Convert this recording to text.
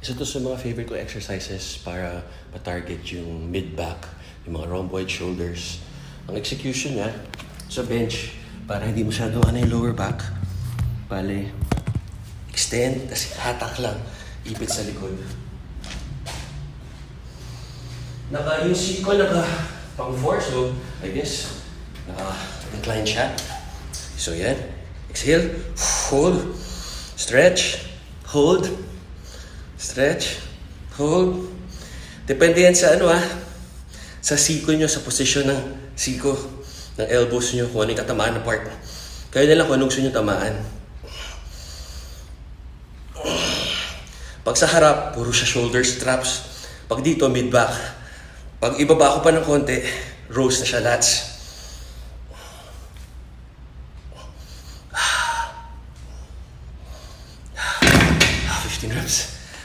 Isa to sa mga favorite ko exercises para ma-target yung mid-back, yung mga rhomboid shoulders. Ang execution niya sa bench, para hindi masyado yung lower back. Bale, extend, tapos hatak lang, ipit sa likod. Yung C ko pang 4, so I guess, incline siya. So yan, exhale, hold, stretch, hold, stretch, hold. Depende yan sa sa siko nyo, sa posisyon ng siko, ng elbows nyo, kung ano yung tatamaan na part. Kaya na lang kung anong gusto nyo tamaan. Pag sa harap, puro siya shoulder straps. Pag dito, mid-back. Pag ibaba ko pa ng konti, rows na siya lats.